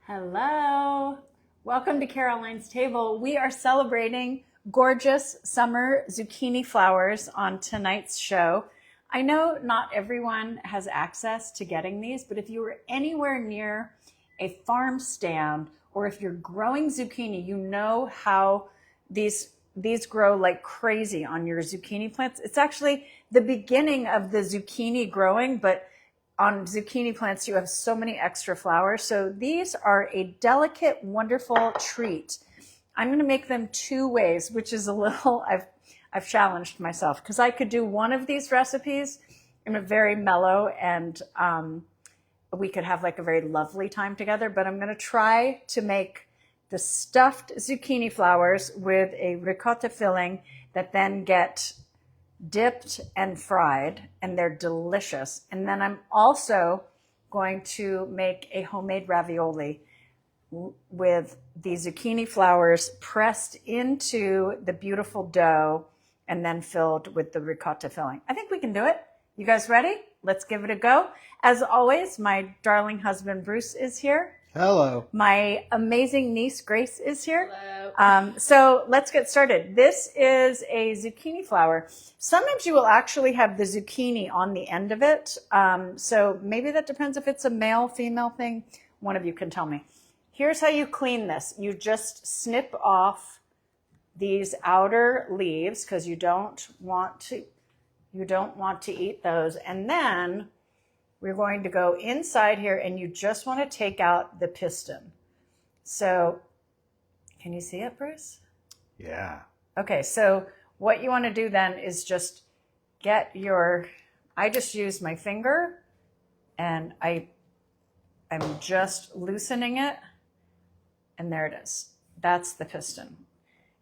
Hello. Welcome to Caroline's Table. We are celebrating gorgeous summer zucchini flowers on tonight's show. I know not everyone has access to getting these, but if you were anywhere near a farm stand or if you're growing zucchini, you know how these grow like crazy on your zucchini plants. It's actually the beginning of the zucchini growing, but on zucchini plants, you have so many extra flowers. So these are a delicate, wonderful treat. I'm going to make them two ways, which is a little, I've challenged myself because I could do one of these recipes in a very mellow and we could have like a very lovely time together. But I'm going to try to make the stuffed zucchini flowers with a ricotta filling that then get dipped and fried, and they're delicious. And then I'm also going to make a homemade ravioli with the zucchini flowers pressed into the beautiful dough and then filled with the ricotta filling. I think we can do it. You guys ready? Let's give it a go. As always, my darling husband Bruce is here. Hello. My amazing niece Grace is here. Hello. So let's get started. This is a zucchini flower. Sometimes you will actually have the zucchini on the end of it. So maybe that depends if it's a male, female thing. One of you can tell me. Here's how you clean this. You just snip off these outer leaves because you don't want to eat those. And then we're going to go inside here and you just want to take out the piston. So can you see it, Bruce? Yeah. Okay, so what you want to do then is just I just use my finger and I'm just loosening it. And there it is. That's the piston.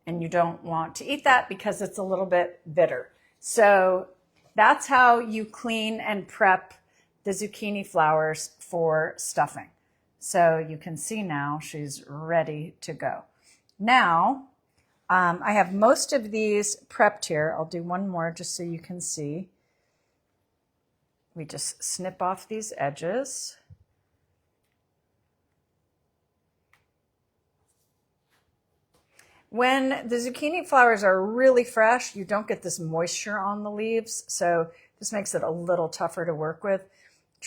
And you don't want to eat that because it's a little bit bitter. So that's how you clean and prep the zucchini flowers for stuffing. So you can see now she's ready to go. Now, I have most of these prepped here. I'll do one more just so you can see. We just snip off these edges. When the zucchini flowers are really fresh, you don't get this moisture on the leaves. So this makes it a little tougher to work with.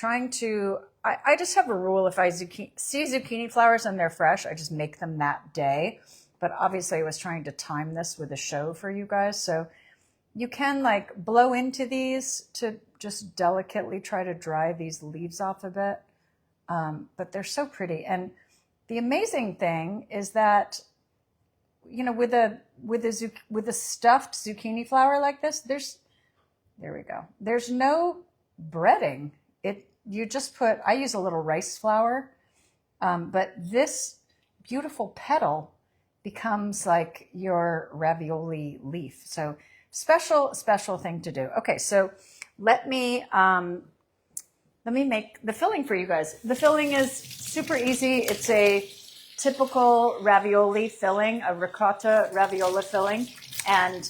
I just have a rule. If I see zucchini flowers and they're fresh, I just make them that day. But obviously I was trying to time this with a show for you guys. So you can like blow into these to just delicately try to dry these leaves off a bit. But they're so pretty. And the amazing thing is that, you know, with a stuffed zucchini flower like this, there we go. There's no breading. You just I use a little rice flour, but this beautiful petal becomes like your ravioli leaf. So special thing to do. Okay, so let me make the filling for you guys. The filling is super easy. It's a typical ravioli filling, a ricotta ravioli filling, and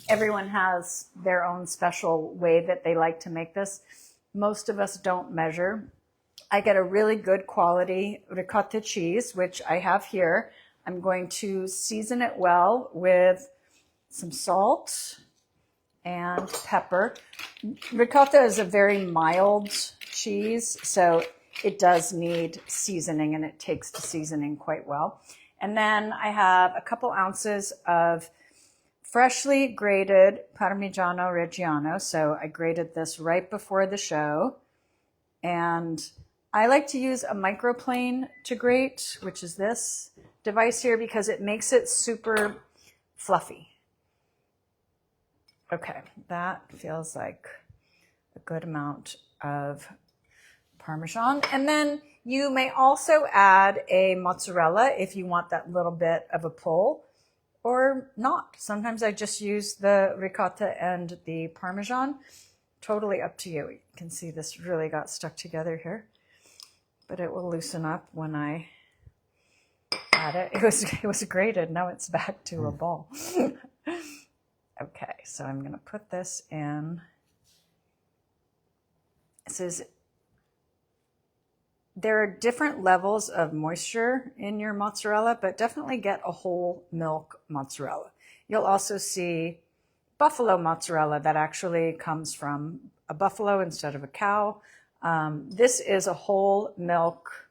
everyone has their own special way that they like to make this. Most of us don't measure. I get a really good quality ricotta cheese, which I have here. I'm going to season it well with some salt and pepper. Ricotta is a very mild cheese, so it does need seasoning and it takes to seasoning quite well. And then I have a couple ounces of freshly grated Parmigiano Reggiano. So I grated this right before the show. And I like to use a microplane to grate, which is this device here, because it makes it super fluffy. Okay, that feels like a good amount of Parmesan. And then you may also add a mozzarella if you want that little bit of a pull. Or not. Sometimes I just use the ricotta and the Parmesan. Totally up to you. You can see this really got stuck together here, but it will loosen up when I add it. It was grated. Now it's back to a ball. Okay, so I'm going to put this in. This is there are different levels of moisture in your mozzarella, but definitely get a whole milk mozzarella. You'll also see buffalo mozzarella that actually comes from a buffalo instead of a cow. This is a whole milk.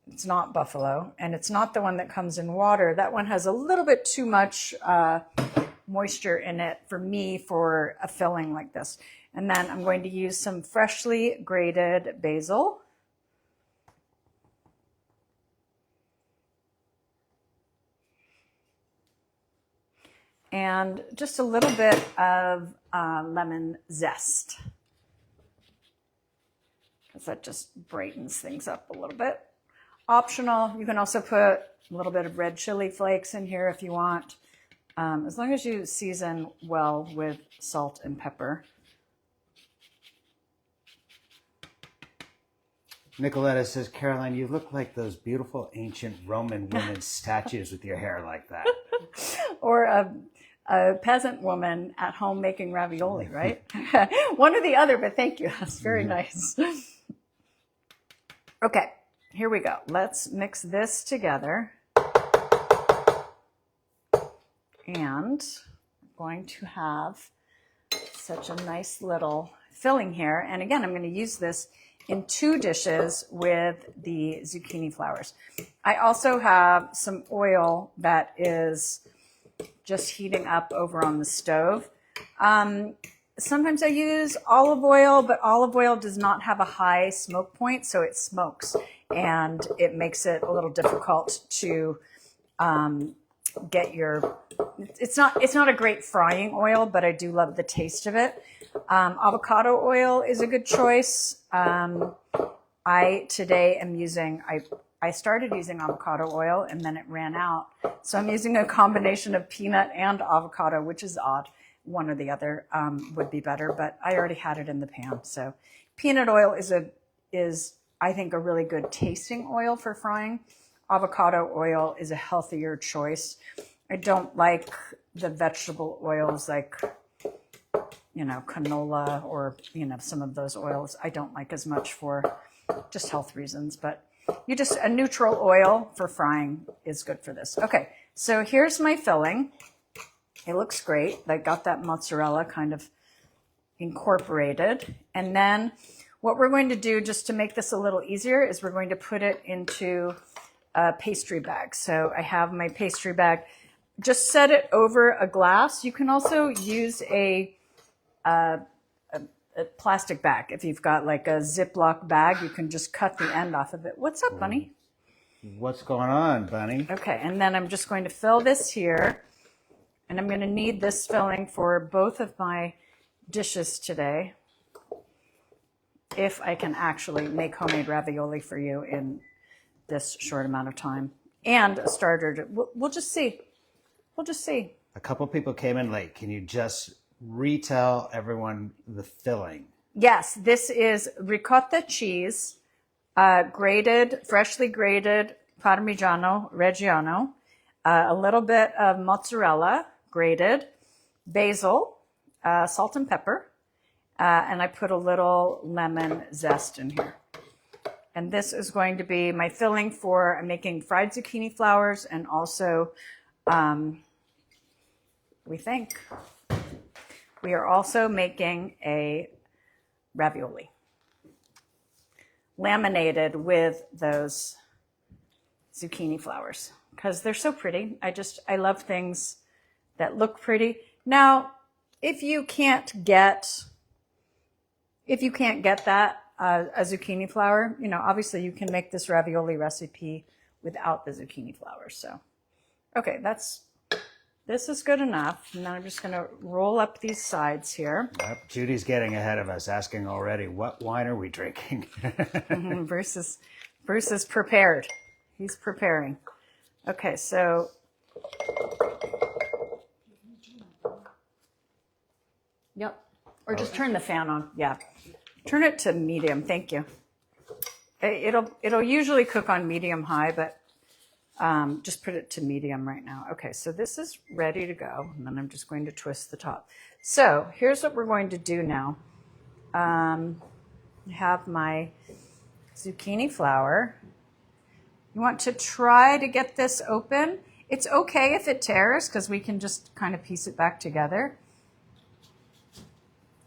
It's not buffalo, and it's not the one that comes in water. That one has a little bit too much moisture in it for me for a filling like this. And then I'm going to use some freshly grated basil. And just a little bit of lemon zest, because that just brightens things up a little bit. Optional, you can also put a little bit of red chili flakes in here if you want, as long as you season well with salt and pepper. Nicoletta says, Caroline, you look like those beautiful ancient Roman women statues with your hair like that. Or a peasant woman at home making ravioli, right? One or the other, but thank you. That's very nice. Okay, here we go. Let's mix this together. And I'm going to have such a nice little filling here. And again, I'm going to use this in 2 dishes with the zucchini flowers. I also have some oil that is just heating up over on the stove. Sometimes I use olive oil, but olive oil does not have a high smoke point, so it smokes, and it makes it a little difficult to get your. It's not a great frying oil, but I do love the taste of it. Avocado oil is a good choice. Today am using. I started using avocado oil and then it ran out. So I'm using a combination of peanut and avocado, which is odd. One or the other would be better, but I already had it in the pan. So peanut oil is I think a really good tasting oil for frying. Avocado oil is a healthier choice. I don't like the vegetable oils like, canola or, some of those oils. I don't like as much for just health reasons, but a neutral oil for frying is good for this. Okay, so here's my filling. It looks great. I got that mozzarella kind of incorporated. And then what we're going to do just to make this a little easier is we're going to put it into a pastry bag. So I have my pastry bag. Just set it over a glass. You can also use a plastic bag. If you've got like a Ziploc bag, you can just cut the end off of it. What's up, Bunny? What's going on, Bunny? Okay, and then I'm just going to fill this here. And I'm going to need this filling for both of my dishes today, if I can actually make homemade ravioli for you in this short amount of time. And a starter. We'll just see. We'll just see. A couple people came in late. Can you just retell everyone the filling? Yes, this is ricotta cheese, freshly grated Parmigiano Reggiano, a little bit of mozzarella, grated, basil, salt and pepper, and I put a little lemon zest in here. And this is going to be my filling I'm making fried zucchini flowers and also, we are also making a ravioli, laminated with those zucchini flowers because they're so pretty. I love things that look pretty. Now, if you can't get that a zucchini flower, obviously you can make this ravioli recipe without the zucchini flowers. So, okay, this is good enough. And then I'm just going to roll up these sides here. Yep, Judy's getting ahead of us, asking already, what wine are we drinking? Bruce is prepared. He's preparing. Okay, so yep. Or just turn the fan on. Yeah. Turn it to medium. Thank you. It'll usually cook on medium high, but just put it to medium right now. Okay, so this is ready to go. And then I'm just going to twist the top. So here's what we're going to do now. I have my zucchini flower. You want to try to get this open. It's okay if it tears because we can just kind of piece it back together.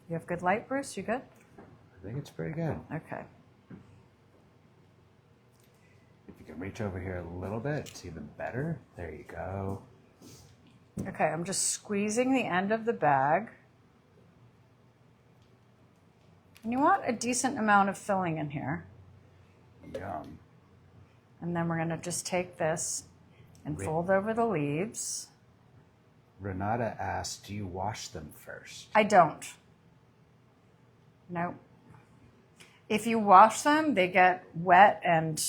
You have good light, Bruce? You good? I think it's pretty good. Okay. If you can reach over here a little bit, it's even better. There you go. Okay, I'm just squeezing the end of the bag. And you want a decent amount of filling in here. Yum. And then we're going to just take this and fold over the leaves. Renata asked, do you wash them first? I don't. Nope. If you wash them, they get wet and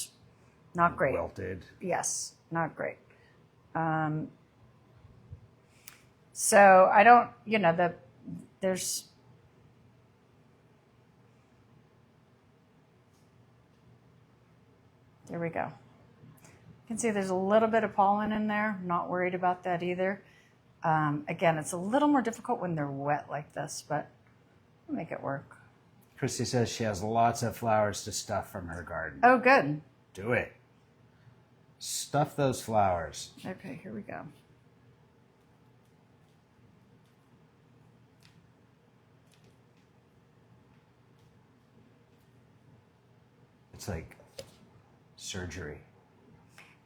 not great. Wilted. Yes, not great. So I don't, there's... There we go. You can see there's a little bit of pollen in there. I'm not worried about that either. Again, it's a little more difficult when they're wet like this, but we'll make it work. Christy says she has lots of flowers to stuff from her garden. Oh, good. Do it. Stuff those flowers. Okay, here we go. It's like surgery.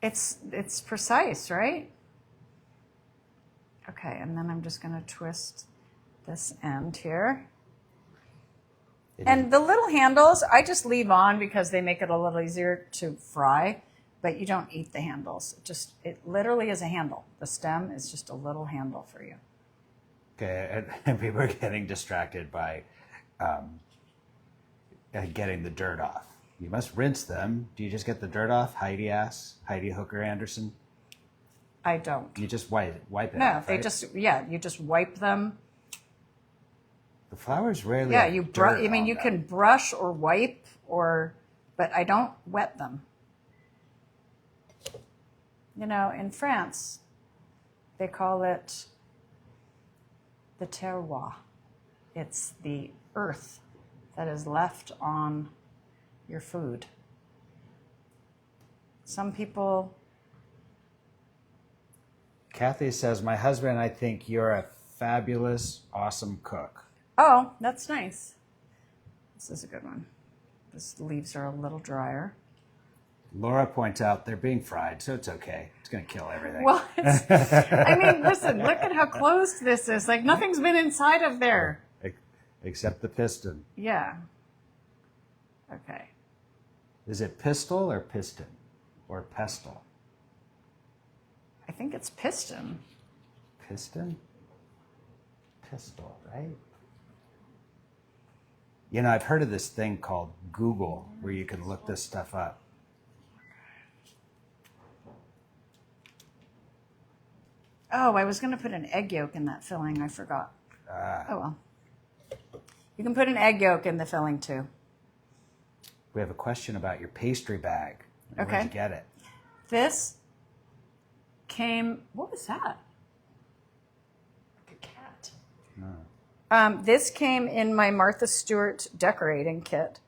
It's precise, right? Okay, and then I'm just going to twist this end here. And the little handles, I just leave on because they make it a little easier to fry, but you don't eat the handles. It literally is a handle. The stem is just a little handle for you. Okay, and people are getting distracted by getting the dirt off. You must rinse them. Do you just get the dirt off? Heidi asks. Heidi Hooker Anderson. I don't. You just wipe it No, off, they right? you just wipe them. The flowers rarely. Yeah, have you dirt I mean, on you them. can brush or wipe but I don't wet them. In France, they call it the terroir. It's the earth that is left on your food. Some people... Kathy says, my husband and I think you're a fabulous, awesome cook. Oh, that's nice. This is a good one. The leaves are a little drier. Laura points out they're being fried, so it's okay. It's going to kill everything. Well, I mean, listen, look at how closed this is. Like, nothing's been inside of there. Except the piston. Yeah. Okay. Is it pistol or piston? Or pestle? I think it's piston. Piston? Pistol, right? I've heard of this thing called Google where you can look this stuff up. Oh, I was going to put an egg yolk in that filling. I forgot. Oh, well. You can put an egg yolk in the filling, too. We have a question about your pastry bag. Okay. Where'd you get it? This came... What was that? Like a cat. This came in my Martha Stewart decorating kit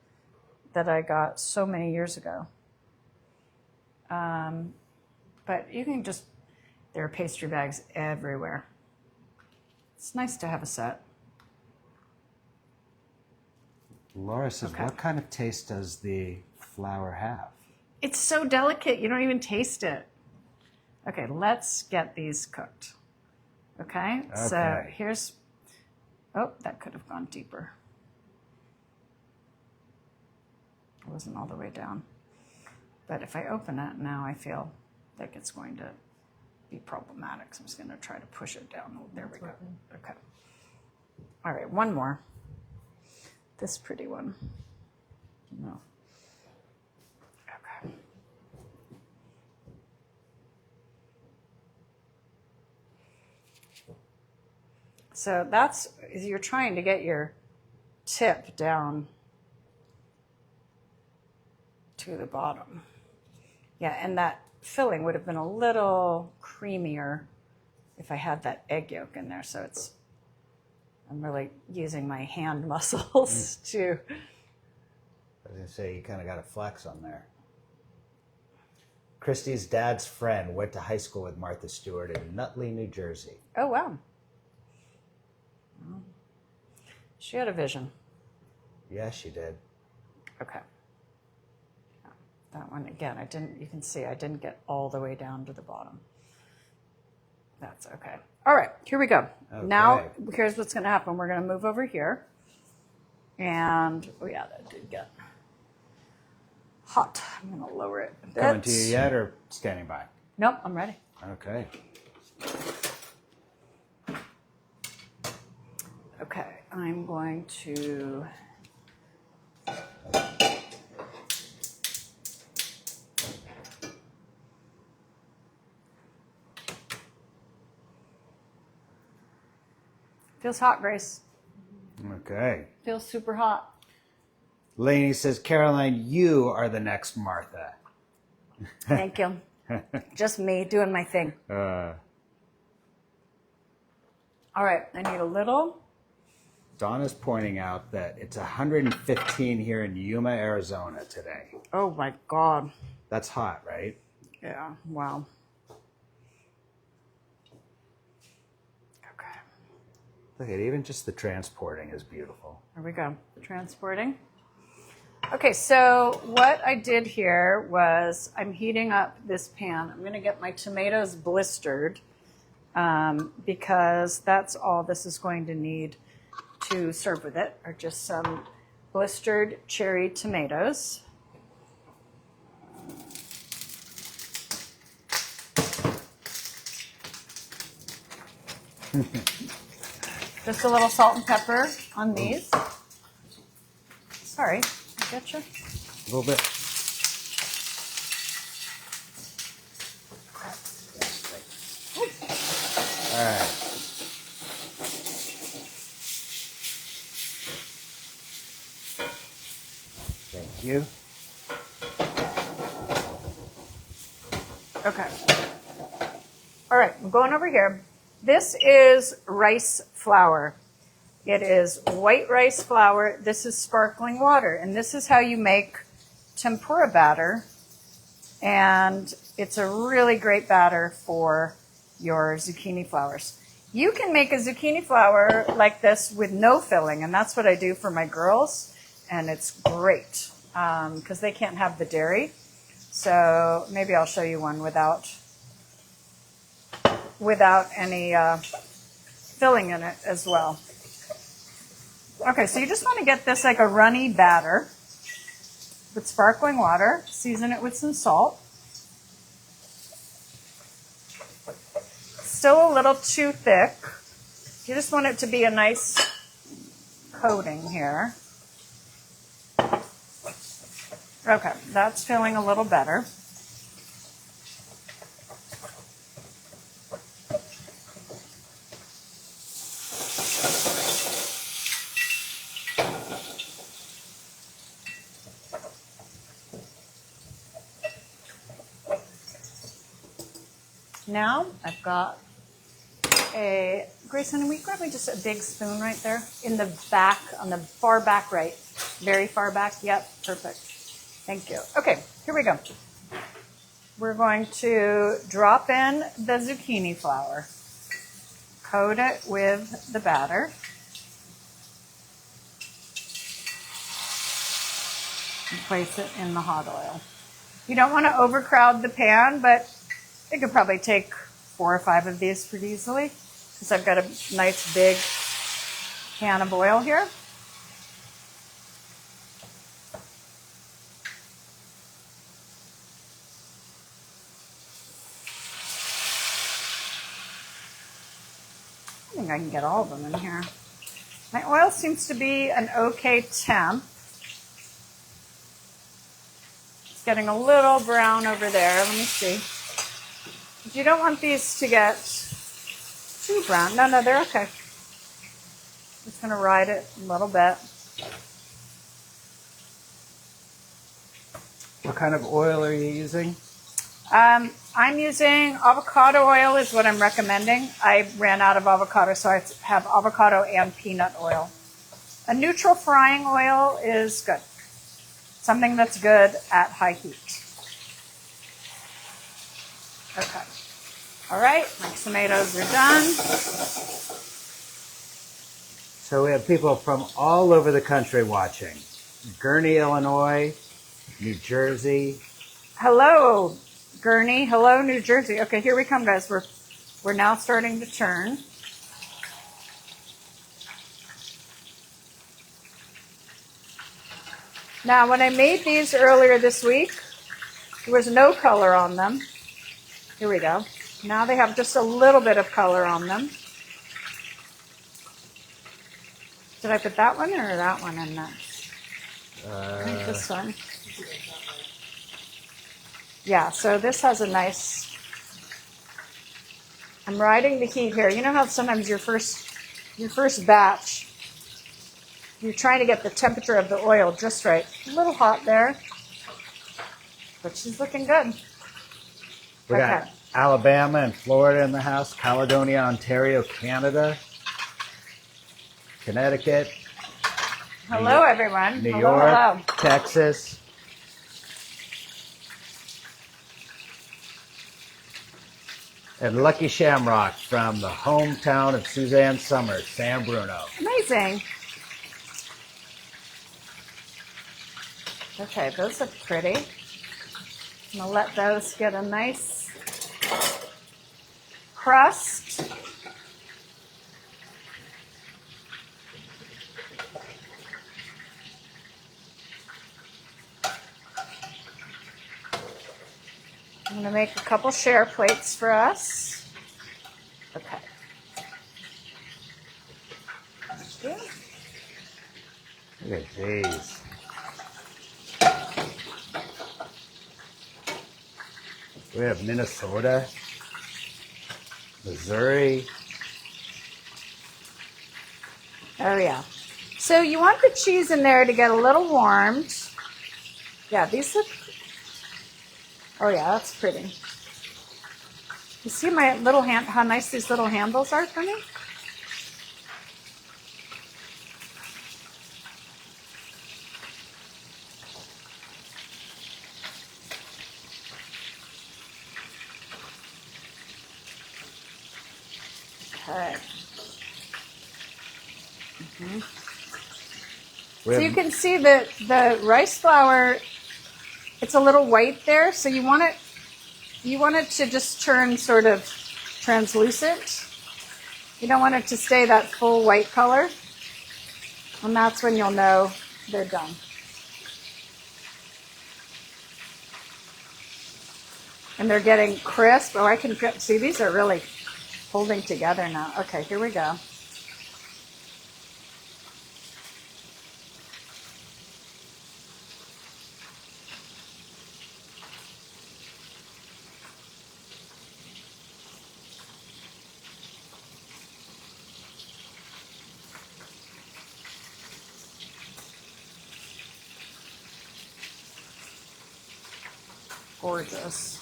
that I got so many years ago. But you can just... There are pastry bags everywhere. It's nice to have a set. Laura says, Okay. what kind of taste does the flour have? It's so delicate, you don't even taste it. Okay, let's get these cooked. Okay, so here's... Oh, that could have gone deeper. It wasn't all the way down. But if I open it now, I feel like it's going to be problematic. So I'm just going to try to push it down. Oh, there we go. Okay. All right, one more. This pretty one. No. Okay. So that's, you're trying to get your tip down to the bottom. Yeah, and that filling would have been a little creamier if I had that egg yolk in there. So I'm really using my hand muscles to... I was going to say, you kind of got a flex on there. Christy's dad's friend went to high school with Martha Stewart in Nutley, New Jersey. Oh, wow. She had a vision. Yeah, she did. Okay. That one, again, you can see I didn't get all the way down to the bottom. That's okay. All right, here we go. Okay. Now, here's what's going to happen. We're going to move over here. And, oh yeah, that did get hot. I'm going to lower it a bit. Coming to you yet or standing by? Nope, I'm ready. Okay. Okay, I'm going to... Feels hot, Grace. Okay. Feels super hot. Lainey says, Caroline, you are the next Martha. Thank you. Just me doing my thing. All right, I need a little. Donna's pointing out that it's 115 here in Yuma, Arizona today. Oh my God. That's hot, right? Yeah, wow. Okay. Look at even just the transporting is beautiful. There we go. Transporting. Okay, so what I did here was I'm heating up this pan. I'm going to get my tomatoes blistered because that's all this is going to need to serve with it, are just some blistered cherry tomatoes. Just a little salt and pepper on these. Sorry, I get you. A little bit. All right. Thank you. Okay. All right, I'm going over here. This is rice flour. It is white rice flour. This is sparkling water. And this is how you make tempura batter. And it's a really great batter for your zucchini flowers. You can make a zucchini flower like this with no filling. And that's what I do for my girls. And it's great because they can't have the dairy. So maybe I'll show you one without any filling in it as well. Okay, so you just want to get this like a runny batter with sparkling water. Season it with some salt. Still a little too thick. You just want it to be a nice coating here. Okay, that's feeling a little better. Now I've got Grayson, will you grab me just a big spoon right there? In the back, on the far back right. Very far back. Yep, perfect. Thank you. Okay, here we go. We're going to drop in the zucchini flour. Coat it with the batter. And place it in the hot oil. You don't want to overcrowd the pan, but it could probably take 4 or 5 of these pretty easily because I've got a nice big can of oil here. I think I can get all of them in here. My oil seems to be an okay temp. It's getting a little brown over there. Let me see. But you don't want these to get too brown. No, they're okay. Just going to ride it a little bit. What kind of oil are you using? I'm using avocado oil is what I'm recommending. I ran out of avocado, so I have avocado and peanut oil. A neutral frying oil is good. something that's good at high heat. Okay. All right, my tomatoes are done. So we have people from all over the country watching. Gurnee, Illinois, New Jersey. Hello, Gurnee. Hello, New Jersey. Okay, here we come, guys. We're now starting to turn. Now, when I made these earlier this week, there was no color on them. Here we go. Now they have just a little bit of color on them. Did I put that one or that one in that? I think this one. Yeah, so this has a nice... I'm riding the heat here. You know how sometimes your first batch, you're trying to get the temperature of the oil just right. A little hot there, but she's looking good. We got Alabama and Florida in the house, Caledonia, Ontario, Canada, Connecticut. Hello, everyone. New hello, York, hello. Texas. And Lucky Shamrock from the hometown of Suzanne Summers, San Bruno. Amazing. Okay, those look pretty. I'm gonna let those get a nice crust. I'm gonna make a couple share plates for us. Okay. Thank you. Look at these. We have Minnesota, Missouri. Oh yeah. So you want the cheese in there to get a little warmed. Yeah, these look... Oh yeah, that's pretty. You see my little hand, how nice these little handles are for me? Okay. So you can see that the rice flour, it's a little white there, so you want it to just turn sort of translucent. You don't want it to stay that full white color. And that's when you'll know they're done. And they're getting crisp. Oh, I can see these are really holding together now. Okay, here we go. Gorgeous.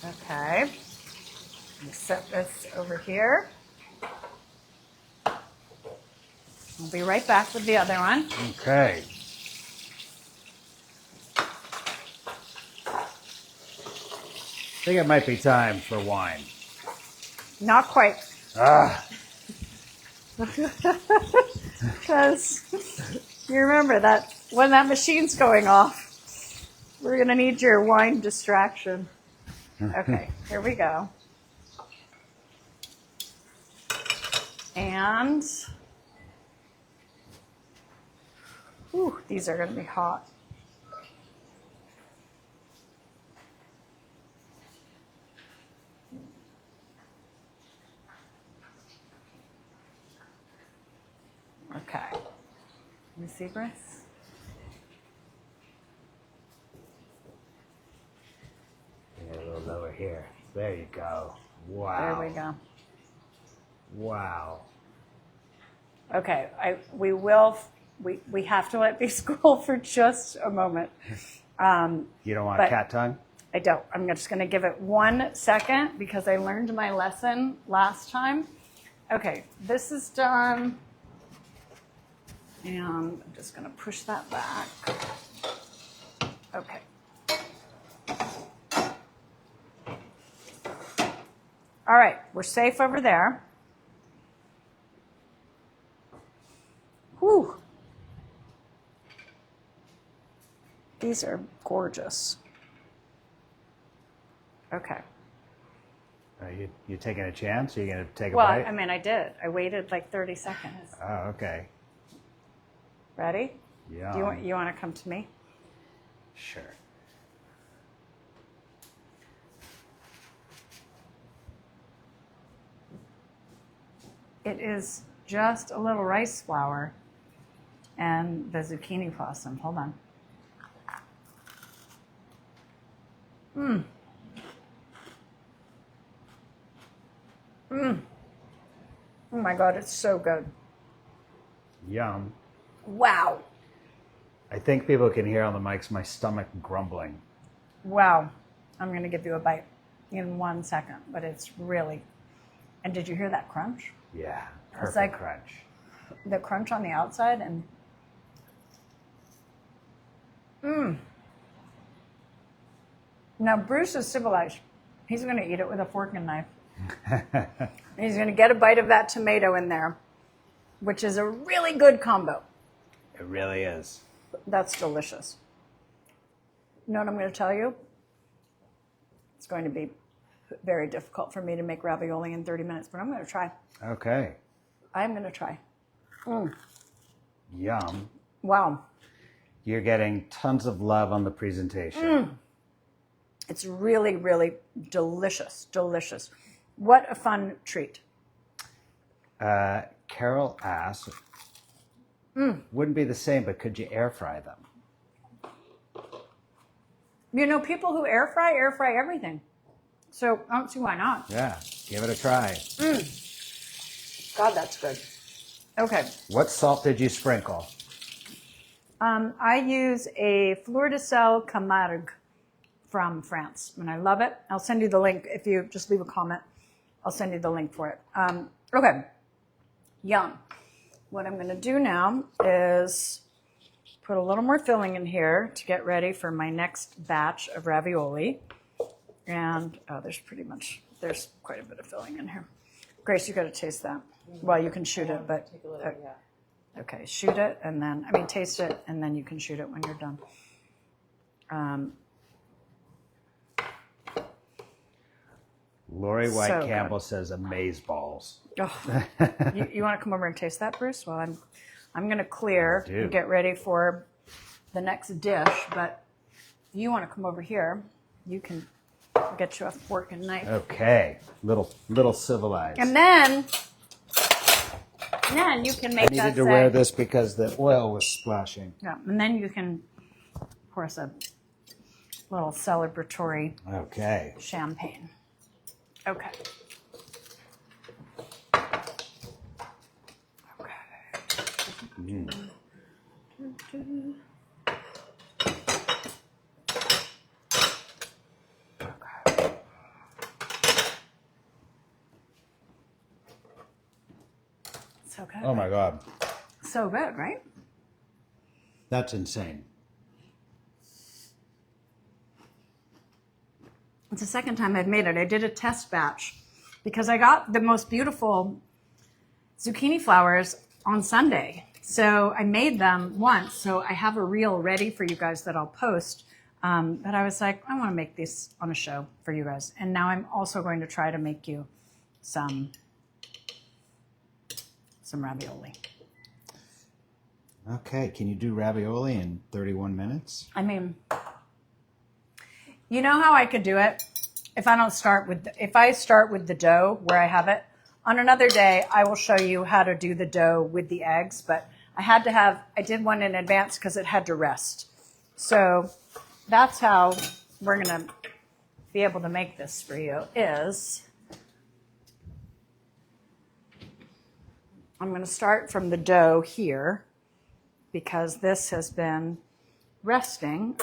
Okay, let me set this over here. I'll be right back with the other one. Okay. I think it might be time for wine. Not quite. Ah. Because you remember that when that machine's going off, we're going to need your wine distraction. Okay, here we go. And, ooh, these are going to be hot. Okay. Let me see, Bryce. Yeah, a little lower here. There you go. Wow. There we go. Wow. Okay, we have to let these cool for just a moment. You don't want cat tongue? I don't. I'm just going to give it 1 second because I learned my lesson last time. Okay, this is done. And I'm just going to push that back. Okay. All right, we're safe over there. Whew. These are gorgeous. Okay. Are you taking a chance? Are you going to take a Well, bite? I mean, I did. I waited like 30 seconds. Oh, okay. Ready? Yeah. Do you want to come to me? Sure. It is just a little rice flour and the zucchini blossom. Hold on. Mmm. Mmm. Oh my God, it's so good. Yum. Wow. I think people can hear on the mics my stomach grumbling. Wow. I'm going to give you a bite in 1 second, but it's really. And did you hear that crunch? Yeah, perfect It's like crunch. the crunch on the outside and. Mmm. Now, Bruce is civilized. He's going to eat it with a fork and knife. He's going to get a bite of that tomato in there, which is a really good combo. It really is. That's delicious. You know what I'm going to tell you? It's going to be very difficult for me to make ravioli in 30 minutes, but I'm going to try. Okay. I'm going to try. Mm. Yum. Wow. You're getting tons of love on the presentation. It's really, really delicious. Delicious. What a fun treat. Carol asks, wouldn't be the same, but could you air fry them? You know, people who air fry everything. So I don't see why not. Yeah, give it a try. God, that's good. Okay. What salt did you sprinkle? I use a Fleur de Sel Camargue from France, and I love it. I'll send you the link if you just leave a comment. I'll send you the link for it. Okay. Yum. What I'm going to do now is put a little more filling in here to get ready for my next batch of ravioli. And there's quite a bit of filling in here. Grace, you got to taste that. Well, you can shoot it, but Take a little, yeah. okay, shoot it and then taste it and then you can shoot it when you're done. Lori White So Campbell says amaze balls. Oh, you want to come over and taste that, Bruce? Well, I'm going to clear I do. and get ready for the next dish. But if you want to come over here, you can get you a fork and knife. Okay, little civilized. And then you can make I needed that to wear this because the oil was splashing. Yeah, and then you can pour us a little celebratory Okay. champagne. Okay. So good. Oh my God, So good, right? that's insane. It's the second time I've made it. I did a test batch because I got the most beautiful zucchini flowers on Sunday. So I made them once. So I have a reel ready for you guys that I'll post. But I was like, I want to make these on a show for you guys. And now I'm also going to try to make you some ravioli. Okay, can you do ravioli in 31 minutes? I mean, you know how I could do it if I start with the dough where I have it. On another day, I will show you how to do the dough with the eggs, but I did one in advance because it had to rest. So that's how we're going to be able to make this for you is I'm going to start from the dough here because this has been resting.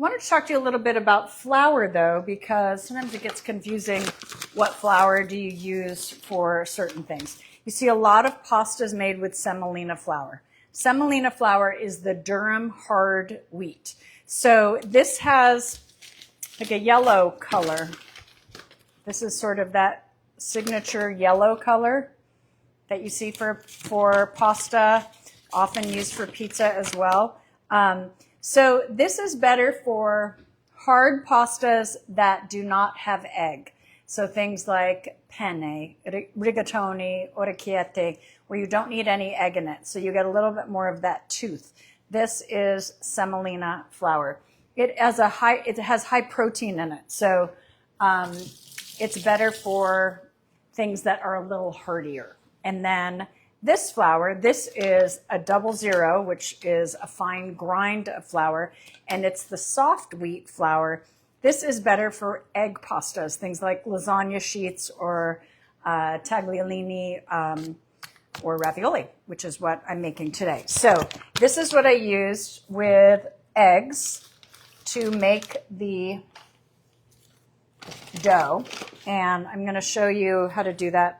wanted to talk to you a little bit about flour, though, because sometimes it gets confusing. What flour do you use for certain things? You see a lot of pastas made with semolina flour. Semolina flour is the Durham hard wheat. So this has like a yellow color. This is sort of that signature yellow color that you see for pasta, often used for pizza as well. So this is better for hard pastas that do not have egg. So things like penne, rigatoni, orecchiette, where you don't need any egg in it. So you get a little bit more of that tooth. This is semolina flour. It has high protein in it. So it's better for things that are a little heartier. And then this flour, this is a 00, which is a fine grind of flour, and it's the soft wheat flour. This is better for egg pastas, things like lasagna sheets or tagliolini or ravioli, which is what I'm making today. So this is what I used with eggs to make the dough, and I'm going to show you how to do that,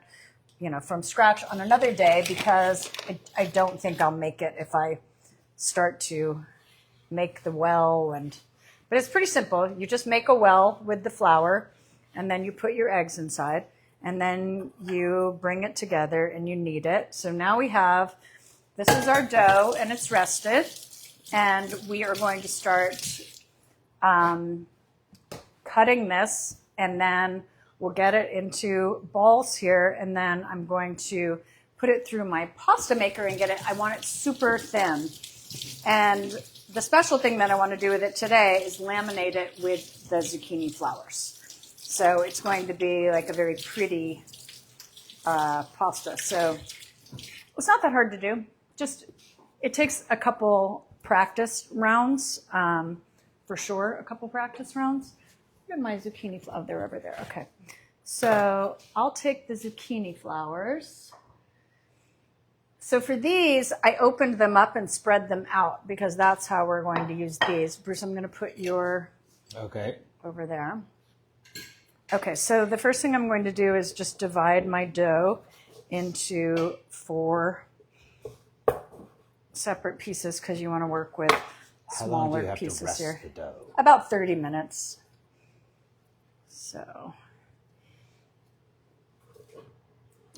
from scratch on another day, because I don't think I'll make it if I start to make the well. But it's pretty simple. You just make a well with the flour, and then you put your eggs inside, and then you bring it together and you knead it. So now this is our dough, and it's rested, and we are going to start cutting this, and then we'll get it into balls here, and then I'm going to put it through my pasta maker and I want it super thin. And the special thing that I want to do with it today is laminate it with the zucchini flowers. So it's going to be like a very pretty pasta. So it's not that hard to do. It takes a couple practice rounds, for sure, a couple practice rounds. Where's my zucchini flower? Oh, they're over there. Okay. So I'll take the zucchini flowers. So for these, I opened them up and spread them out because that's how we're going to use these. Bruce, I'm going to put your over there. Okay, so the first thing I'm going to do is just divide my dough into 4 separate pieces because you want to work with smaller pieces here. The dough? About 30 minutes. So,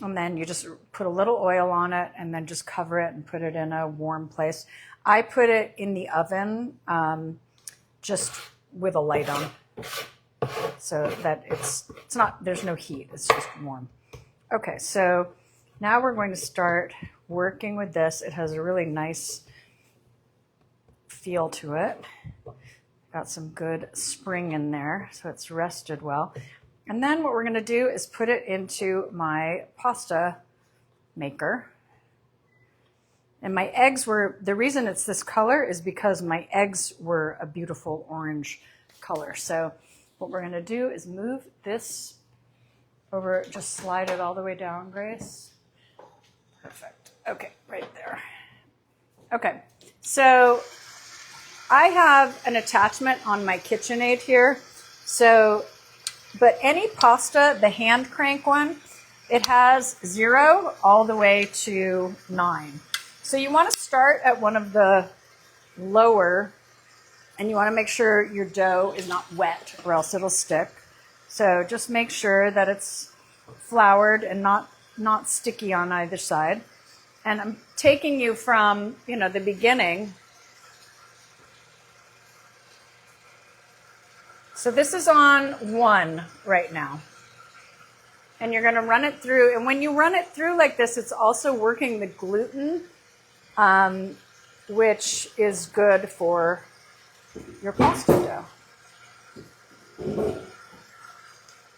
and then you just put a little oil on it and then just cover it and put it in a warm place. I put it in the oven just with a light on so that it's not, there's no heat, it's just warm. Okay, so now we're going to start working with this. It has a really nice feel to it. Got some good spring in there, so it's rested well. And then what we're going to do is put it into my pasta maker. And my eggs the reason it's this color is because my eggs were a beautiful orange color. So what we're going to do is move this over, just slide it all the way down, Grace. Perfect. Okay, right there. Okay, so I have an attachment on my KitchenAid here. So, but any pasta, the hand crank one, it has 0 all the way to 9. So you want to start at one of the lower, and you want to make sure your dough is not wet or else it'll stick. So just make sure that it's floured and not sticky on either side. And I'm taking you from, the beginning. So this is on 1 right now. And you're going to run it through. And when you run it through like this, it's also working the gluten, which is good for your pasta dough.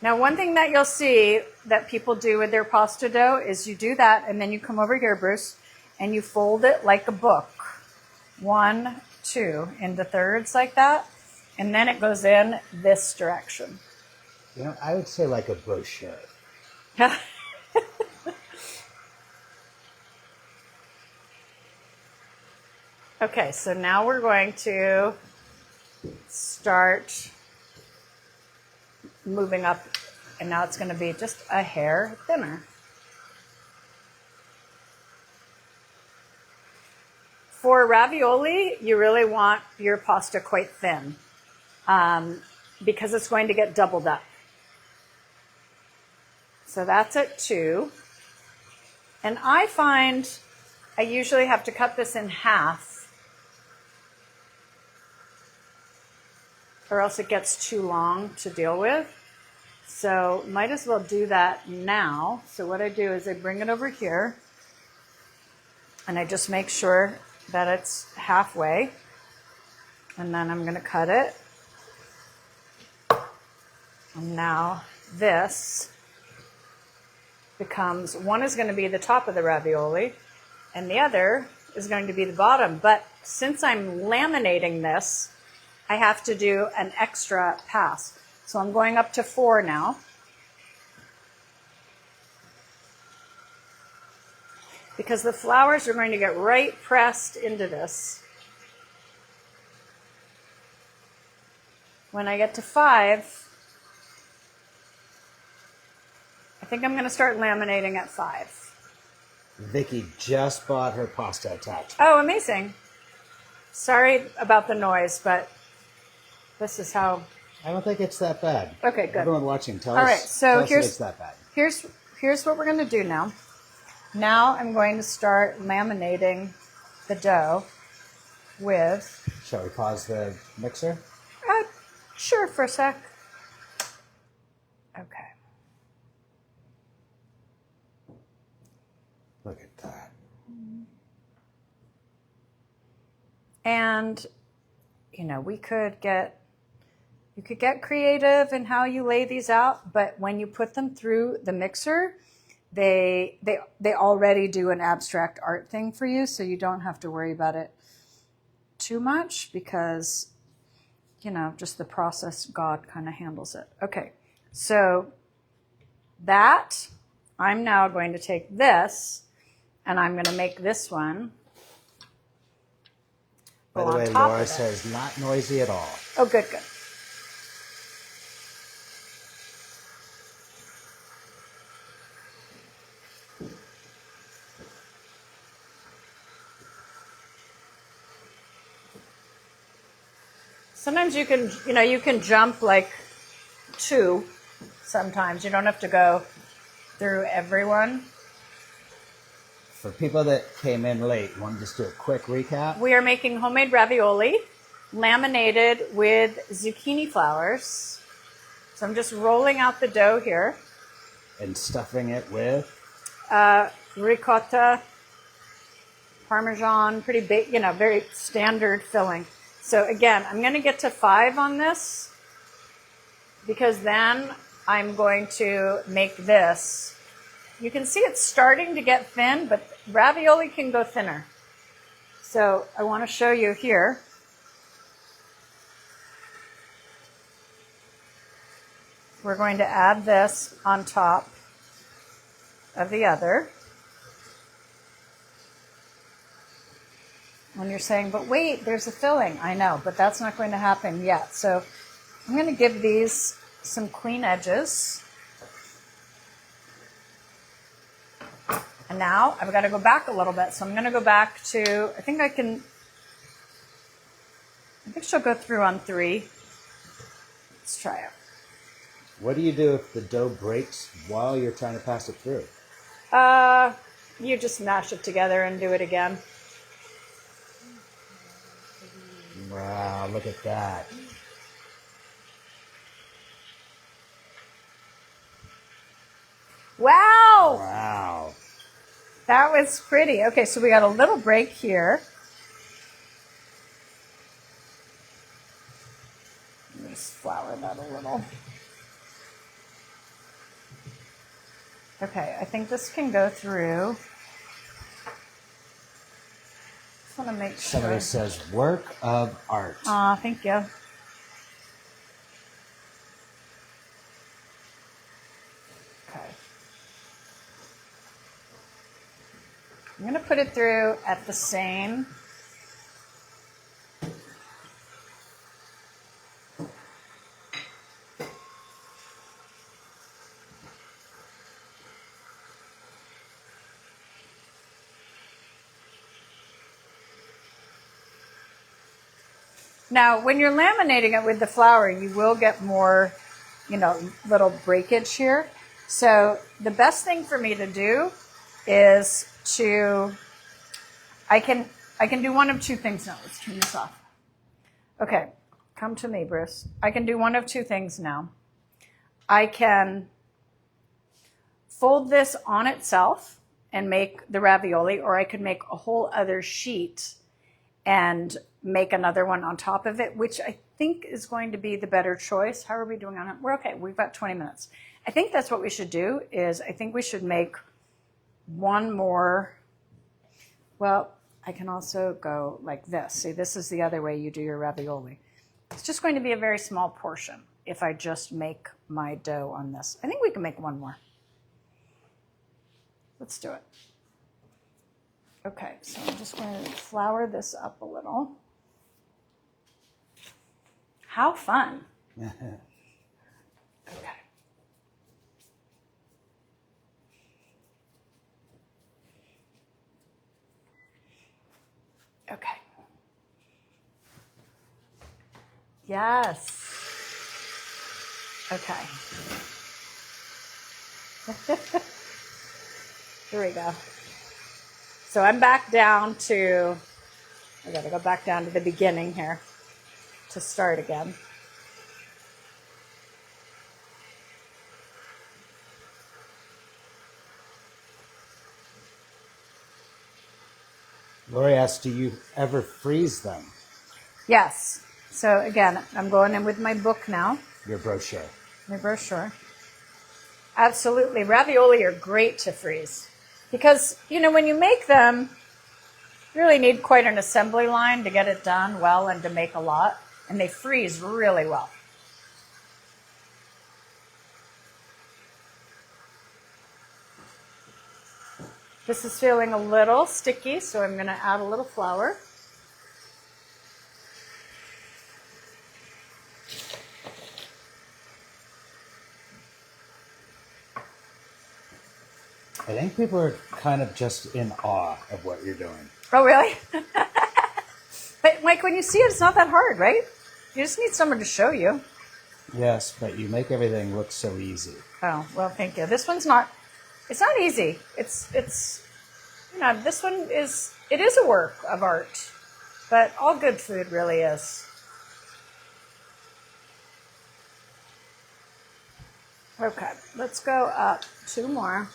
Now, one thing that you'll see that people do with their pasta dough is you do that, and then you come over here, Bruce, and you fold it like a book. 1, 2, into thirds like that. And then it goes in this direction. I would say like a brochure. Okay, so now we're going to start moving up, and now it's going to be just a hair thinner. For ravioli, you really want your pasta quite thin because it's going to get doubled up. So that's at 2. And I find I usually have to cut this in half or else it gets too long to deal with. So might as well do that now. So what I do is I bring it over here and I just make sure that it's halfway. And then I'm going to cut it. And now this becomes, one is going to be the top of the ravioli and the other is going to be the bottom. But since I'm laminating this, I have to do an extra pass. So I'm going up to 4 now. Because the flowers are going to get right pressed into this. When I get to 5, I think I'm going to start laminating at 5. Vicky just bought her pasta attachment. Oh, amazing. Sorry about the noise, but this is how... I don't think it's that bad. Okay, good. Everyone watching, tell All us, right, so tell us if it's that bad. Here's what we're going to do now. Now I'm going to start laminating the dough with... Shall we pause the mixer? Sure, for a sec. Okay. Look at that. And, you know, you could get creative in how you lay these out, but when you put them through the mixer, they already do an abstract art thing for you, so you don't have to worry about it too much because, you know, just the process, God kind of handles it. Okay, so that, I'm now going to take this and I'm going to make this one. By the way, Laura says not noisy at all. Oh, good, good. Sometimes you can jump like 2 sometimes. You don't have to go through everyone. For people that came in late, you want to just do a quick recap? We are making homemade ravioli laminated with zucchini flowers. So I'm just rolling out the dough here. And stuffing it with? Ricotta, Parmesan, pretty big, you know, very standard filling. So again, I'm going to get to 5 on this because then I'm going to make this. You can see it's starting to get thin, but ravioli can go thinner. So I want to show you here. We're going to add this on top of the other. When you're saying, but wait, there's a filling. I know, but that's not going to happen yet. So I'm going to give these some clean edges. And now I've got to go back a little bit. So I'm going to go back to, I think she'll go through on 3. Let's try it. What do you do if the dough breaks while you're trying to pass it through? You just mash it together and do it again. Wow, look at that. Wow! Wow. That was pretty. Okay, so we got a little break here. Let me just flour that a little. Okay, I think this can go through. Just want to make sure. Somebody says work of art. Aw, thank you. Okay. I'm going to put it through at the same Now, when you're laminating it with the flour, you will get more, little breakage here. So the best thing for me to do is I can do one of two things now. Let's turn this off. Okay, come to me, Bruce. I can do one of two things now. I can fold this on itself and make the ravioli, or I could make a whole other sheet and make another one on top of it, which I think is going to be the better choice. How are we doing on it? We're okay. We've got 20 minutes. I think that's what we should do is I think we should make one more. Well, I can also go like this. See, this is the other way you do your ravioli. It's just going to be a very small portion if I just make my dough on this. I think we can make one more. Let's do it. Okay, so I'm just going to flour this up a little. How fun. Okay. Okay. Yes. Okay. Here we go. So I'm back down to, I gotta go back down to the beginning here to start again. Lori asked, do you ever freeze them? Yes. So again, I'm going in with my book now. Your brochure. My brochure. Absolutely. Ravioli are great to freeze because, when you make them, you really need quite an assembly line to get it done well and to make a lot, and they freeze really well. This is feeling a little sticky, so I'm going to add a little flour. I think people are kind of just in awe of what you're doing. Oh, really? But, Mike, when you see it, it's not that hard, right? You just need someone to show you. Yes, but you make everything look so easy. Oh, well, thank you. This one's not, it's not easy. It's this one is, it is a work of art, but all good food really is. Okay, let's go up 2 more.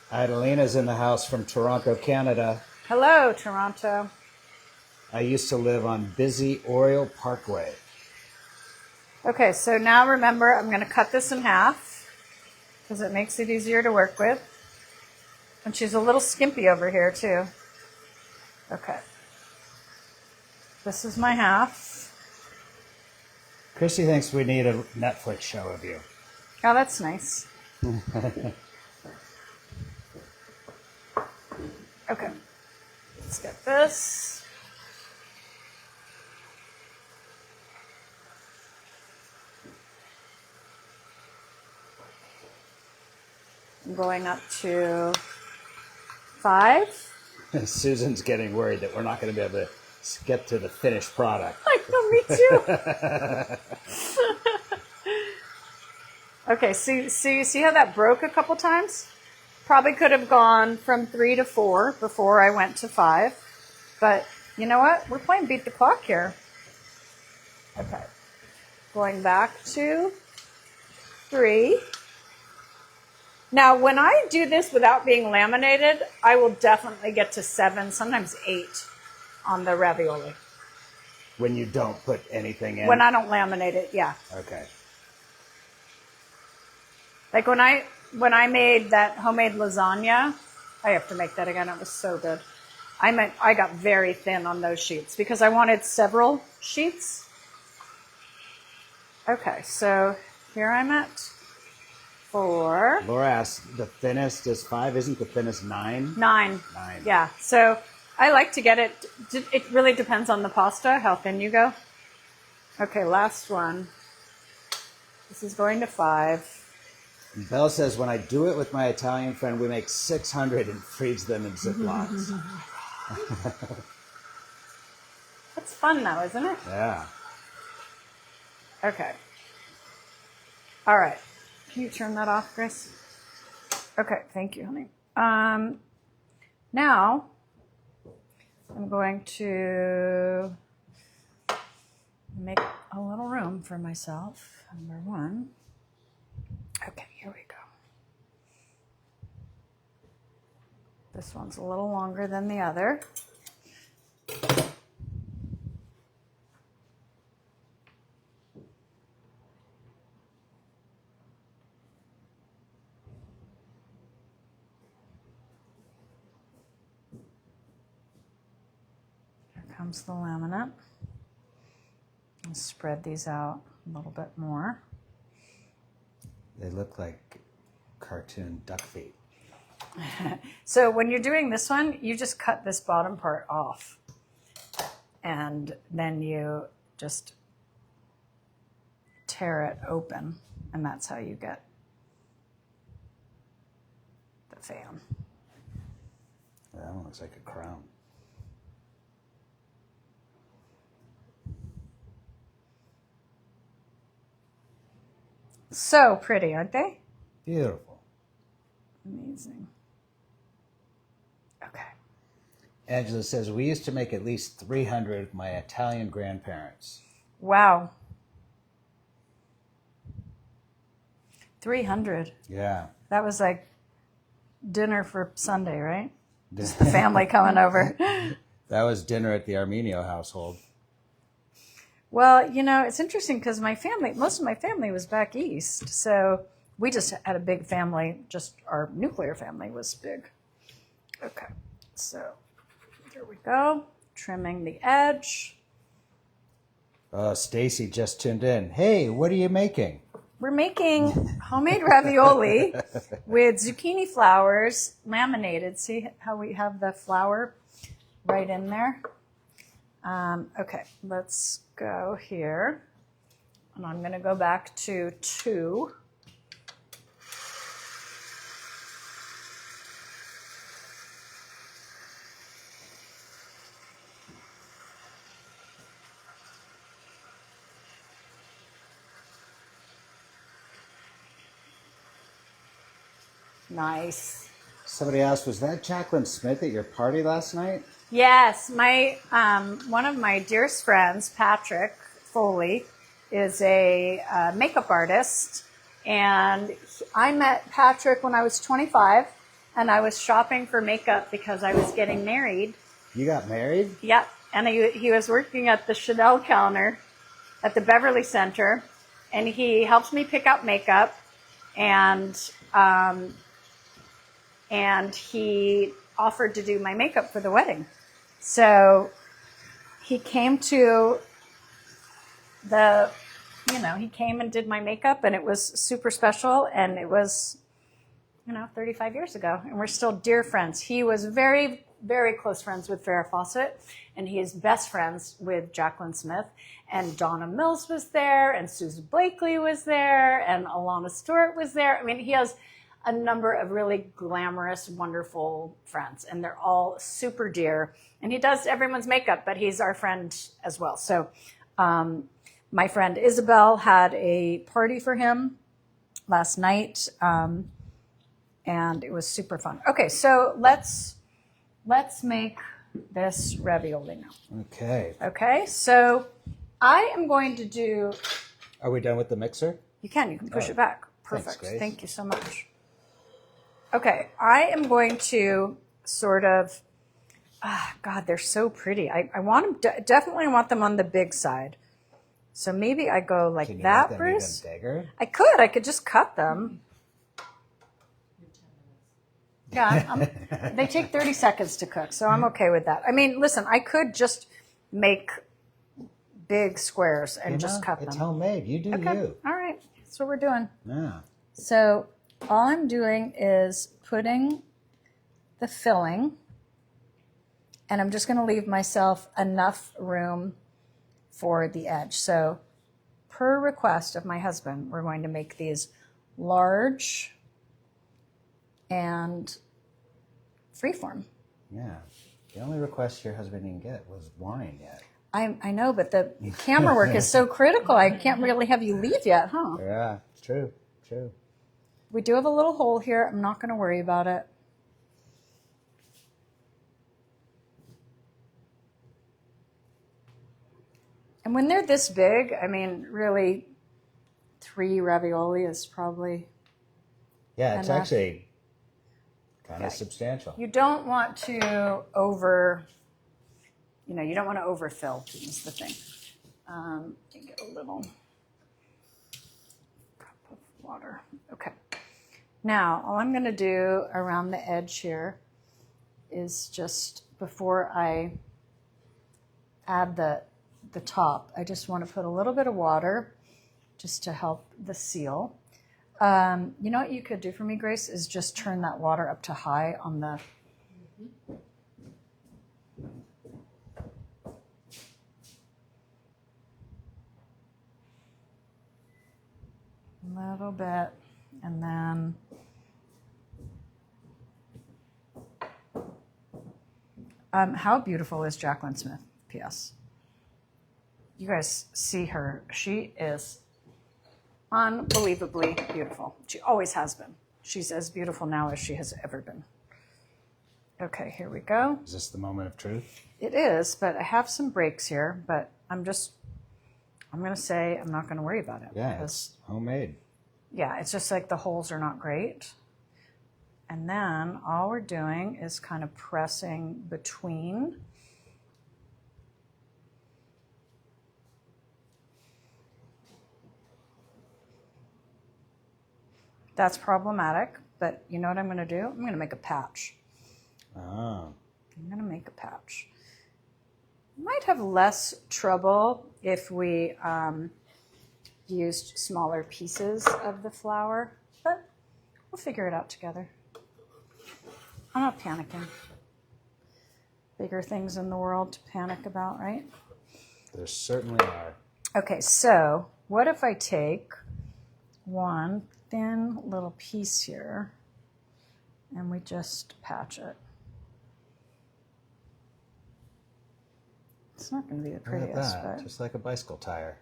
Adelina's in the house from Toronto, Canada. Hello, Toronto. I used to live on busy Oriole Parkway. Okay, so now remember, I'm going to cut this in half because it makes it easier to work with. And she's a little skimpy over here, too. Okay. This is my half. Christy thinks we need a Netflix show of you. Oh, that's nice. Okay, let's get this. I'm going up to 5. Susan's getting worried that we're not going to be able to get to the finished product. I know, me too. Okay, so you see how that broke a couple times? Probably could have gone from 3 to 4 before I went to 5. But you know what? We're playing beat the clock here. Okay. Going back to 3. Now, when I do this without being laminated, I will definitely get to 7, sometimes 8 on the ravioli. When you don't put anything in? When I don't laminate it, yeah. Okay. Like when I made that homemade lasagna, I have to make that again. It was so good. I got very thin on those sheets because I wanted several sheets. Okay, so here I'm at 4. Laura asked, the thinnest is 5, isn't the thinnest 9? 9. Yeah, so I like to get it. It really depends on the pasta, how thin you go. Okay, last one. This is going to 5. Belle says, when I do it with my Italian friend, we make 600 and freeze them in Ziplocs. That's fun though, isn't it? Yeah. Okay. All right. Can you turn that off, Grace? Okay, thank you, honey. Now, I'm going to make a little room for myself, number one. Okay, here we go. This one's a little longer than the other. Comes the laminate. I'll spread these out a little bit more. They look like cartoon duck feet. So when you're doing this one, you just cut this bottom part off. And then you just tear it open. And that's how you get the fan. That one looks like a crown. So pretty, aren't they? Beautiful. Amazing. Okay. Angela says, we used to make at least 300 with my Italian grandparents. Wow. 300. Yeah. That was like dinner for Sunday, right? Just the family coming over. That was dinner at the Armenio household. Well, you know, it's interesting because most of my family was back east. So we just had a big family. Just our nuclear family was big. Okay. So there we go. Trimming the edge. Oh, Stacy just tuned in. Hey, what are you making? We're making homemade ravioli with zucchini flowers laminated. See how we have the flower right in there? Okay, let's go here. And I'm going to go back to 2. Nice. Somebody asked, was that Jacqueline Smith at your party last night? Yes, my one of my dearest friends, Patrick Foley, is a makeup artist, and I met Patrick when I was 25, and I was shopping for makeup because I was getting married. You got married? Yep, and he was working at the Chanel counter at the Beverly Center, and he helped me pick out makeup, and he offered to do my makeup for the wedding. So he came to he came and did my makeup, and it was super special, and it was, 35 years ago, and we're still dear friends. He was very, very close friends with Farrah Fawcett, and he is best friends with Jacqueline Smith, and Donna Mills was there, and Susan Blakely was there, and Alana Stewart was there. I mean, he has a number of really glamorous, wonderful friends, and they're all super dear. And he does everyone's makeup, but he's our friend as well. So my friend Isabel had a party for him last night, and it was super fun. Okay, so let's make this ravioli now. Okay. Okay, so I am going to do... Are we done with the mixer? You can push it back. Perfect. Thanks, Grace. Thank you so much. Okay, I am going to sort of, God, they're so pretty. I want them, definitely want them on the big side. So maybe I go like Can you that, make them Bruce? even bigger? I could just cut them. Yeah, they take 30 seconds to cook, so I'm okay with that. I mean, listen, I could just make big squares and just cut them. It's homemade. You do you. All right, that's what we're doing. Yeah. So all I'm doing is putting the filling, and I'm just going to leave myself enough room for the edge. So per request of my husband, we're going to make these large, and freeform. Yeah. The only request your husband didn't get was wine yet. I know, but the camera work is so critical. I can't really have you leave yet, huh? Yeah, true. We do have a little hole here. I'm not going to worry about it. And when they're this big, I mean, really, 3 ravioli is probably Yeah, it's enough. actually kind of substantial. You don't want to you don't want to overfill is the thing. You get a little cup of water. Okay. Now, all I'm going to do around the edge here is just before I add the top, I just want to put a little bit of water just to help the seal. You know what you could do for me, Grace, is just turn that water up to high on the... A little bit, and then how beautiful is Jacqueline Smith, P.S. You guys see her. She is unbelievably beautiful. She always has been. She's as beautiful now as she has ever been. Okay, here we go. Is this the moment of truth? It is, but I have some breaks here, but I'm going to say I'm not going to worry about it. Yeah, it's homemade. Yeah, it's just like the holes are not great. And then all we're doing is kind of pressing between. That's problematic, but you know what I'm going to do? I'm going to make a patch. Oh. I'm going to make a patch. Might have less trouble if we used smaller pieces of the flour, but we'll figure it out together. I'm not panicking. Bigger things in the world to panic about, right? There certainly are. Okay, so what if I take one thin little piece here and we just patch it? It's not going to be the prettiest, Look at that. but... Just like a bicycle tire.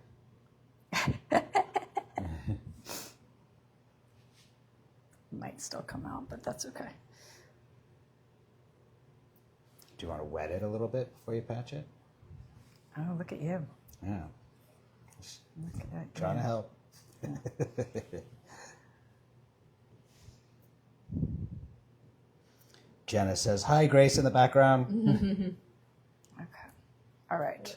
Might still come out, but that's okay. Do you want to wet it a little bit before you patch it? Oh, look at you. Yeah. Look at that. Trying to help. Jenna says, hi, Grace, in the background. Okay. All right.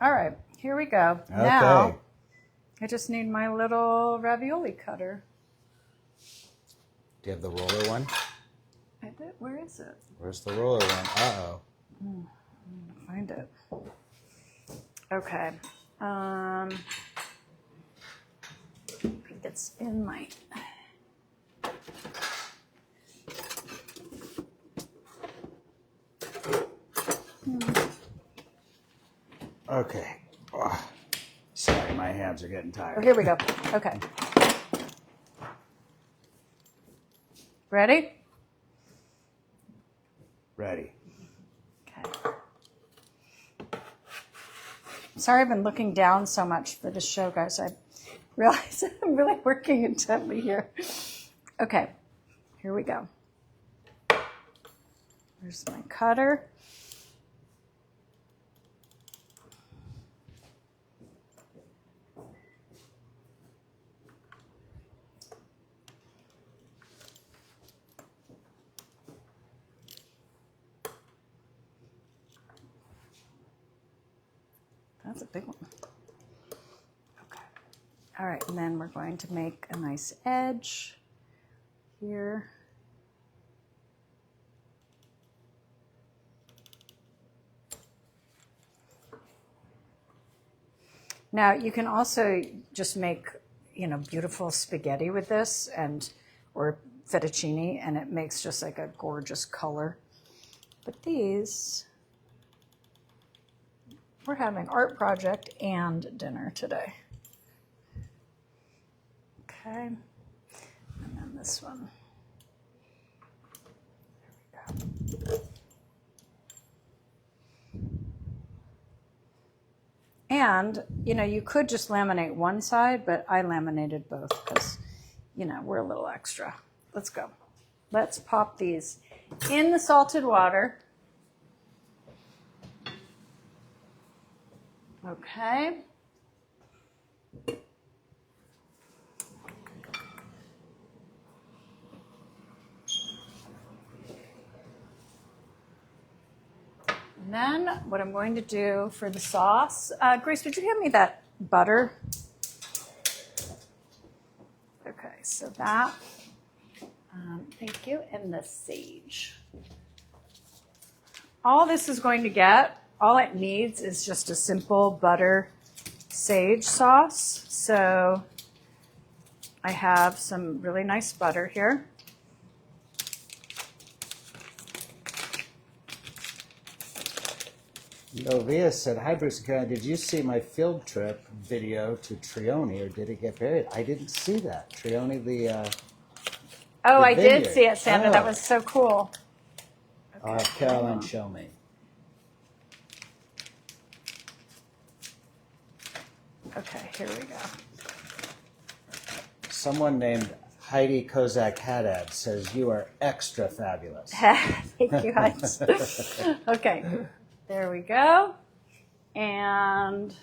All right. Here we go. Okay. Now, I just need my little ravioli cutter. Do you have the roller one? I did. Where is it? Where's the roller one? Uh-oh. I'm gonna find it. Okay. I think it's in my... Okay. Oh, sorry, my hands are getting Oh, tired. here we go. Okay. Ready? Ready. Okay. Sorry I've been looking down so much for this show, guys. I realize I'm really working intently here. Okay, here we go. There's my cutter. That's a big one. Okay. All right, and then we're going to make a nice edge here. Now you can also just make, beautiful spaghetti with this or fettuccine, and it makes just like a gorgeous color. But these, we're having art project and dinner today. Okay. Okay. And then this one. There we go. And, you know, you could just laminate one side, but I laminated both because, you know, we're a little extra. Let's go. Let's pop these in the salted water. Okay. And then what I'm going to do for the sauce, Grace, would you give me that butter? Okay, so that, thank you, and the sage. All this is going to get, all it needs is just a simple butter sage sauce. So I have some really nice butter here. Novia said, "Hi, Bruce and Karen. Did you see my field trip video to Trioni, or did it get buried?" I didn't see that. Trioni, Oh, I vineyard. did see it, Sandra. Oh. That was so cool. I'll have Caroline show me. Okay, here we go. Someone named Heidi Kozak Haddad says, "You are extra fabulous." Thank you, Heinz. Okay, there we go. And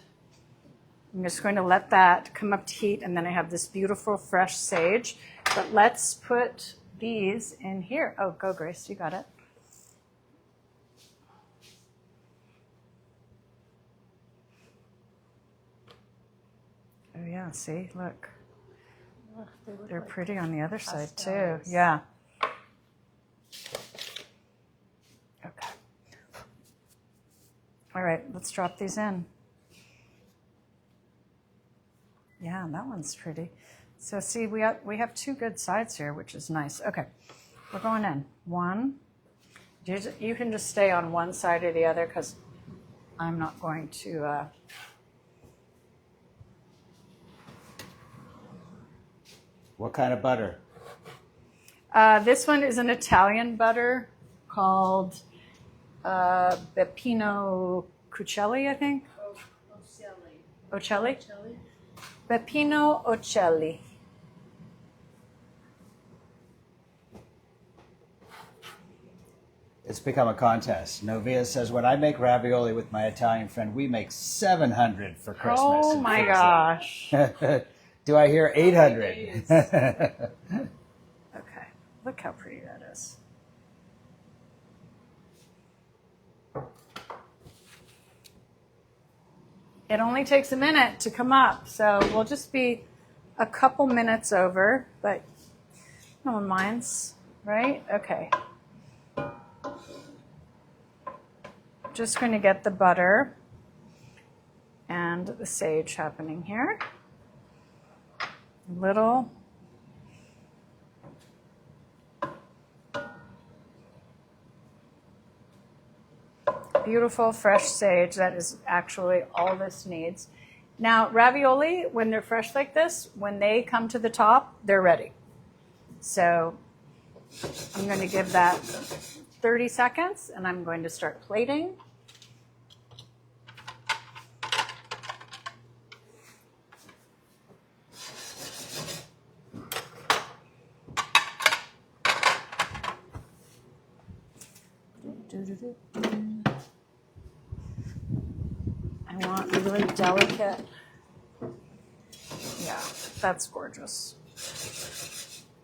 I'm just going to let that come up to heat, and then I have this beautiful fresh sage. But let's put these in here. Oh, go, Grace, you got it. Oh, yeah, see, look. They're pretty on the other side, too. Yeah. Okay. All right, let's drop these in. Yeah, that one's pretty. So see, we have two good sides here, which is nice. Okay, we're going in. One. You can just stay on one side or the other because I'm not going to... What kind of butter? This one is an Italian butter called Beppino Cuccelli, I think. Ocelli. Beppino Ocelli. It's become a contest. Novia says, "When I make ravioli with my Italian friend, we make 700 for Christmas." Oh my gosh. Do I hear 800? Okay, look how pretty that is. It only takes a minute to come up, so we'll just be a couple minutes over, but no one minds, right? Okay. Just going to get the butter and the sage happening here. Little. Beautiful fresh sage. That is actually all this needs. Now, ravioli, when they're fresh like this, when they come to the top, they're ready. So I'm going to give that 30 seconds, and I'm going to start plating. I want a really delicate. Yeah, that's gorgeous.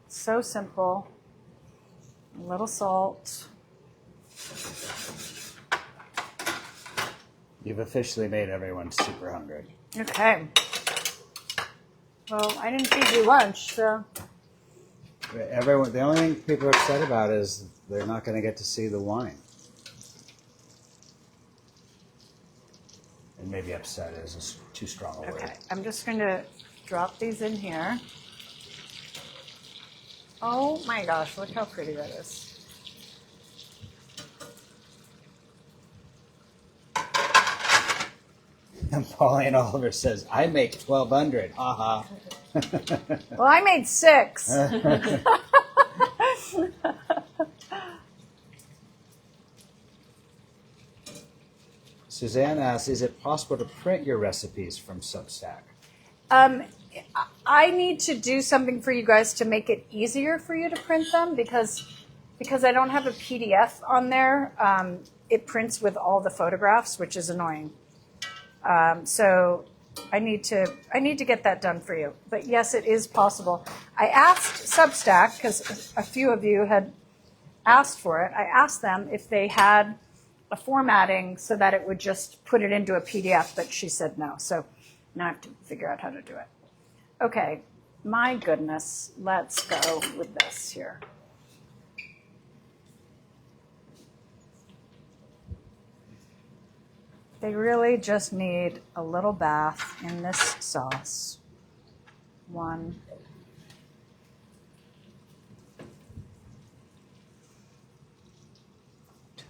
So simple. A little salt. You've officially made everyone super hungry. Okay. Well, I didn't feed you lunch, so. Everyone, the only thing people are upset about is they're not going to get to see the wine. And maybe upset is too strong a word. Okay, I'm just going to drop these in here. Oh my gosh, look how pretty that is. And Pauline Oliver says, I make 1,200. Ha ha. Well, I made 6. Suzanne asks, is it possible to print your recipes from Substack? I need to do something for you guys to make it easier for you to print them because I don't have a PDF on there. It prints with all the photographs, which is annoying. So I need to get that done for you. But yes, it is possible. I asked Substack because a few of you had asked for it. I asked them if they had a formatting so that it would just put it into a PDF, but she said no. So now I have to figure out how to do it. Okay, my goodness, let's go with this here. They really just need a little bath in this sauce. 1,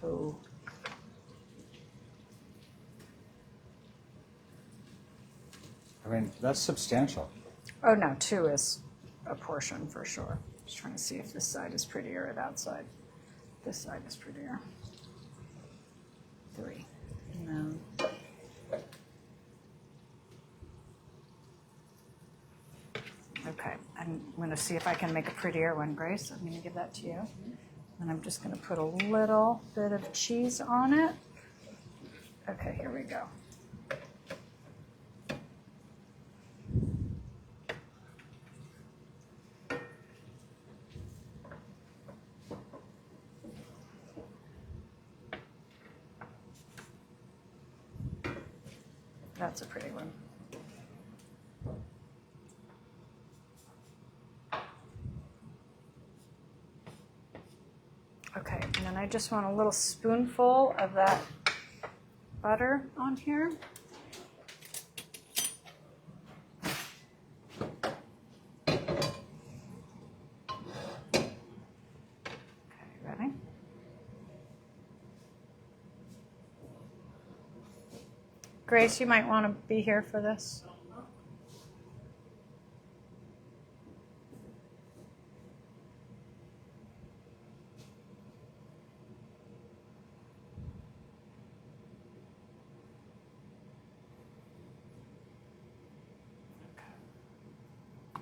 2. I mean, that's substantial. Oh no, 2 is a portion for sure. Just trying to see if this side is prettier or that side. This side is prettier. 3. No. Okay, I'm going to see if I can make a prettier one, Grace. I'm going to give that to you. And I'm just going to put a little bit of cheese on it. Okay, here we go. That's a pretty one. Okay, and then I just want a little spoonful of that butter on here. Okay, ready? Grace, you might want to be here for this.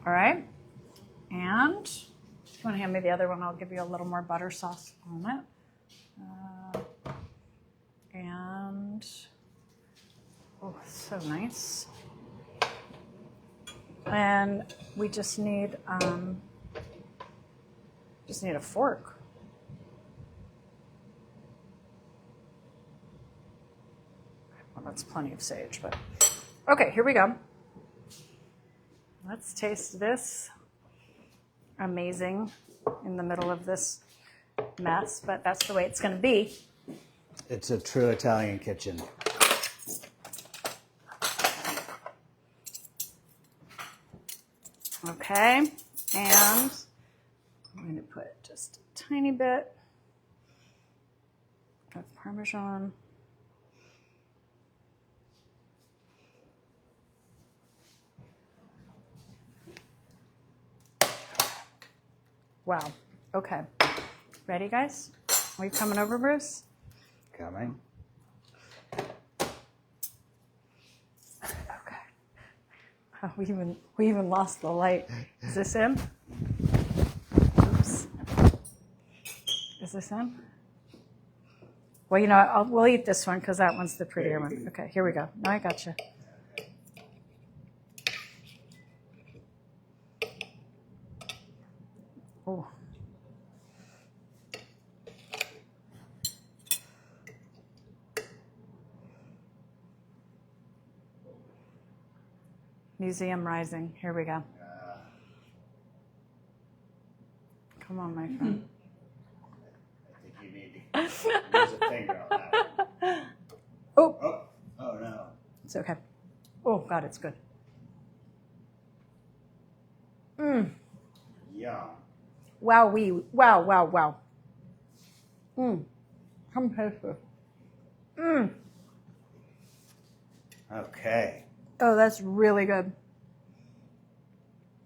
All right, and if you want to hand me the other one, I'll give you a little more butter sauce on it. And oh, so nice. And we just need a fork. Well, that's plenty of sage, but okay, here we go. Let's taste this. Amazing in the middle of this mess, but that's the way it's going to be. It's a true Italian kitchen. Okay, and I'm going to put just a tiny bit of Parmesan. Wow. Okay. Ready, guys? Are you coming over, Bruce? Coming. Okay. Oh, we even lost the light. Is this him? Oops. Is this him? Well, you know, we'll eat this one because that one's the prettier one. Okay, here we go. Now I got you. Oh. Museum Rising. Here we go. Come on, my friend. I think you need to use a finger on that. Oh. Oh no. It's okay. Oh, God, it's good. Mmm. Yum. Wow. Mmm. Come taste this. Mmm. Okay. Oh, that's really good.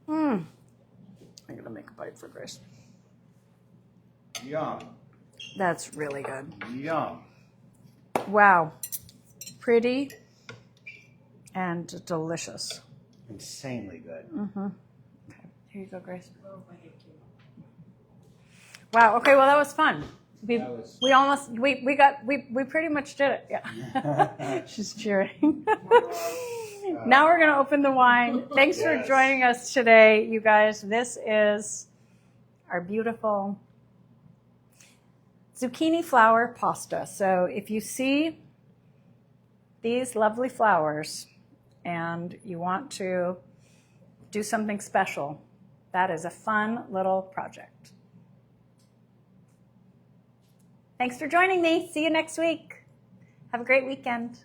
I'm gonna make a bite for Grace. Yum. That's really good. Yum. Wow. Pretty and delicious. Insanely good. Okay, here you go, Grace. Wow. Okay. Well, that was fun. We pretty much did it. Yeah. She's cheering. Now we're gonna open the wine. Thanks for joining us today, you guys. This is our beautiful zucchini flower pasta. So if you see these lovely flowers and you want to do something special, that is a fun little project. Thanks for joining me. See you next week. Have a great weekend.